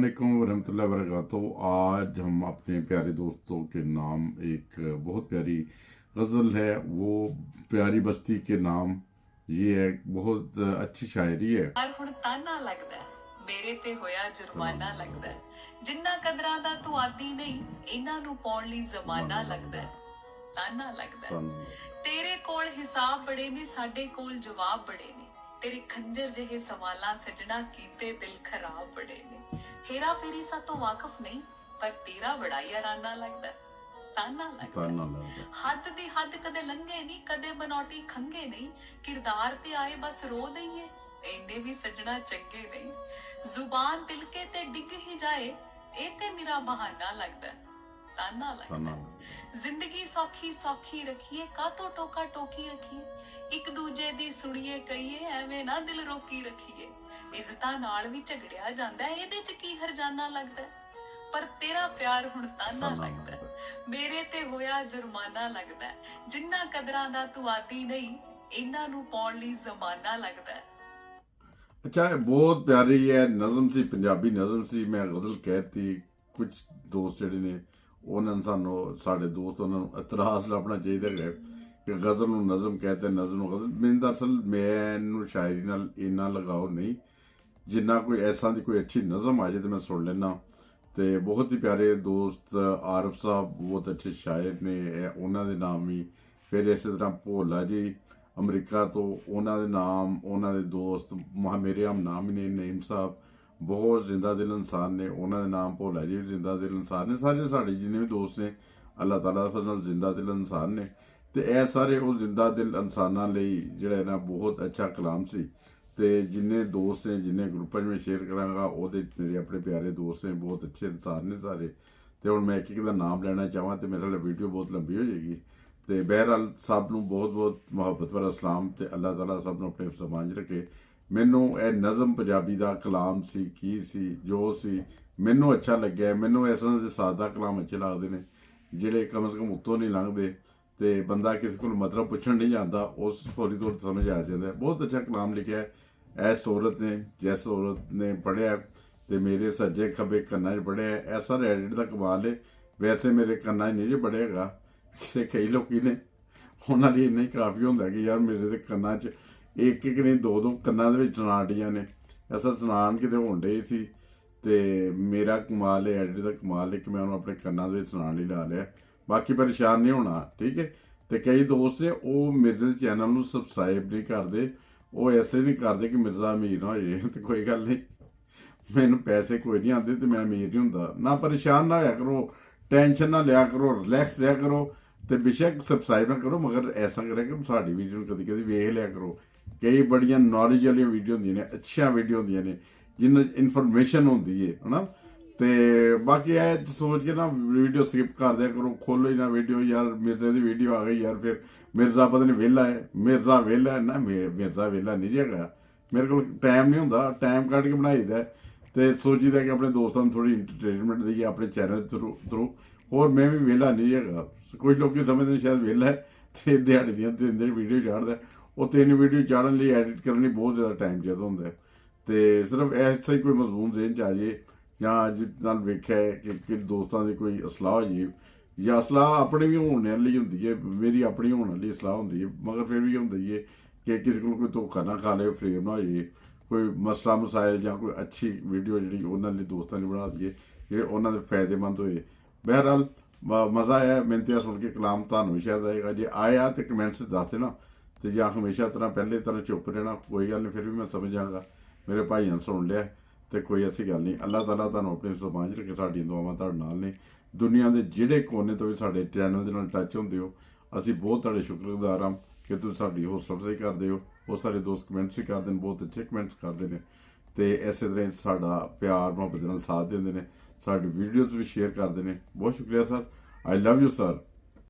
वालेकुम वरहमतुल्लाहि वबरकातुहू। आज हम अपने प्यारे दोस्तों के नाम एक बहुत प्यारी गज़ल है, वो प्यारी बस्ती के नाम। ये एक बहुत अच्छी शायरी है। ਪਰ ਹੁਣ ਤਾਨਾ ਲੱਗਦਾ ਮੇਰੇ ਤੇ ਹੋਇਆ ਜੁਰਮਾਨਾ ਲੱਗਦਾ ਜਿੰਨਾ ਕਦਰਾਂ ਦਾ ਤੂੰ ਆਦੀ ਨਹੀਂ ਇਹਨਾਂ ਨੂੰ ਪਾਉਣ ਲਈ ਜ਼ਮਾਨਾ ਲੱਗਦਾ ਤਾਨਾ ਲੱਗਦਾ ਤੇਰੇ ਕੋਲ ਹਿਸਾਬ ਬੜੇ ਨੇ ਸਾਡੇ ਕੋਲ ਜਵਾਬ ਬੜੇ ਨੇ तेरे खंजर जहे सवाला सजना कीते दिल खराब बड़े ने हेरा फेरी सा तो वाकफ नहीं पर तेरा बड़ा याराना लगदा ताना लगदा हद दी हद कदे लंघे नहीं कदे बनौटी खंगे नहीं किरदार ते आए बस रो दईए इन्ने भी सजना चंगे नहीं जुबान तिलके ते डिग ही जाए ए ते मेरा बहाना लगदा ताना लगदा जिंदगी सौखी सौखी रखिए का तो टोका टोकी रखिए एक दूजे दी सुनिए कहिए एवें ना दिल रोकी रखिए इज्जतां नाल भी झगड़िया जांदा इहदे च की हरजाना लगदा पर तेरा प्यार हुण ताना लगदा मेरे ते होया जुर्माना लगदा जिन्ना कदरां दा तू आदी नहीं इन्हां नूं पाउण लई ज़माना लगदा। अच्छा, बहुत प्यारी है नज़म सी, पंजाबी नज़म सी। मैं गज़ल कहती कुछ दोस्त जिहड़े ने उन्होंने सानू साढ़े दोस्त उन्होंने इतराज़ लाना चाहिए है कि गज़ल नूं नज़म कहते नज़म नूं गज़ल। मैनूं दरअसल मैनूं शायरी नाल इन्ना लगाव नहीं, जिन्ना कोई ऐसा दी कोई अच्छी नज़म आ जाए तो मैं सुन लेना। तो बहुत ही प्यारे दोस्त आरिफ साहब बहुत अच्छे शायर ने, उन्होंने नाम ही फिर इस तरह भोला जी अमरीका तो उन्होंने नाम, उन्होंने दोस्त मेरे हम नाम ही ने नईम साहब बहुत जिंदा दिल इंसान ने, उन्होंने नाम भोला जी भी जिंदा दिल इंसान ने। सारे साढ़े जिन्ने भी दोस्त ने अल्लाह ताला दे फज़ल जिंदा दिल इंसान ने। तो यह सारे वो जिंदा दिल इंसानां लई जिहड़ा ना बहुत अच्छा कलाम सी। तो जिन्ने दोस्त हैं जिन्ने ग्रुपां में शेयर करांगा वो मेरे अपने प्यारे दोस्त हैं, बहुत अच्छे इंसान ने सारे। तो हुण मैं एक एक दा नाम लेना चाहां तो मेरे वीडियो बहुत लंबी हो जाएगी। तो बहरहाल सब नूं बहुत बहुत मुहब्बत भरा सलाम ते अल्लाह ताला सब नूं अपने समाज रखे। मैनू यह नज़म पंजाबी दा कलाम सी की सी जो सी मैनू अच्छा लग्या। मैनू इस तरह के सादा कलाम अच्छे लगते हैं जिहड़े कम से कम उत्तों नहीं लंघते तो बंदा किसी को मतलब पूछण नहीं जाता, उस फौरी तौर पर समझ आ जाता है। बहुत अच्छा कलाम लिखा है इस औरत ने, जिस औरत ने पढ़िया तो मेरे सज्जे खब्बे कन्ना च पढ़िया। ऐसा एडिट का कमाल है, वैसे मेरे कन्ना नहीं जो पढ़ेगा कि कई लोग ने उन्होंने इन्ना ही काफ़ी होंगे कि यार मेरे तो कन्ना च एक एक नहीं दो दो कन्ना दे विच सनाटियां ने, ऐसा सनान किते होण डे सी। ते मेरा कमाल है, एडिट का कमाल है कि मैं उन्होंने अपने कन्ना दे विच सनान ही ला लिया। बाकी परेशान नहीं होना, ठीक है। तो कई दोस्त ने वो मेरे चैनल में सबसक्राइब नहीं करते, वो इसलिए नहीं करते कि मिर्जा अमीर ना हो जाए। तो कोई गल नहीं, मैनू पैसे कोई नहीं आते तो मैं अमीर नहीं होंदा ना। परेशान ना होया करो, टेंशन ना लिया करो, रिलैक्स रहा करो। तो बेशक सबसक्राइब ना करो मगर ऐसा करें कि साड़ी वीडियो कभी कभी वेख लिया करो। कई बड़िया नॉलेज वाली वीडियो होंदियां ने, अच्छिया वीडियो होंदियां ने जिन्हें इन्फॉर्मेशन होंदी है ना। तो बाकी यह सोच के ना वीडियो स्किप कर दिया करो, खोलो ही ना वीडियो। यार मिर्जा की वीडियो आ गई यार, फिर मिर्जा पता नहीं वेला है, मिर्जा वेला है ना, मिर्जा वेला नहीं जगा। मेरे को टाइम नहीं होंदा, टाइम कट के बनाई दा तो सोचीदा कि अपने दोस्तों थोड़ी इंटरटेनमेंट दी अपने चैनल थ्रू। और मैं भी वेला नहीं जगा। कुछ लोग समझते शायद वेला है तो दिहाड़ी दियां 3 दिन वीडियो चाढ़ता, वो 3 वीडियो चाढ़न लिए एडिट करने बहुत ज़्यादा टाइम चाहिए होंगे। तो सिर्फ ऐसा ही कोई मजमून जेहन च आ जाए या जिस नाल वेख्या है कि दोस्तों की कोई असलाह हो जाए या असलाह अपनी भी होने वाली होंदी है, मेरी अपनी होने वाली सलाह होंदी है, मगर फिर भी होंदी है कि किसी को कोई धोखा ना खा ले, फ्रेम ना हो जाए, कोई मसला मसाइल या कोई अच्छी वीडियो जी उन्होंने दोस्तों ने बना दिए जो उन्होंने फायदेमंद होए। बहरहाल मज़ा आया, मिनतियाँ सुन के कलाम तुहानूं भी शायद आएगा। जे आया तो कमेंट्स दस देना, तो या हमेशा तरह पहले तरह चुप रहना, कोई गल नहीं, फिर भी मैं समझ जाऊँगा मेरे भाइयों ने सुन लिया तो कोई ऐसी गल नहीं। अल्लाह ताला तुहानूं अपने समाज रखे, साडियां दुआवां तुहाडे नाल ने। दुनिया के जिहड़े कोने तो भी साडे चैनल दे नाल टच होंदे हो, असीं बहुत तुहाडे शुक्रगुजार हां कि तुसीं साडी हौसला अफजाई करदे हो। बहुत सारे दोस्त कमेंट्स भी करते हैं, बहुत अच्छे कमेंट्स करते हैं। तो इस तरह साडा प्यार मुहब्बत नाल साथ देंदे ने, साडी वीडियोज़ भी शेयर करते हैं। बहुत शुक्रिया sir, I love you sir.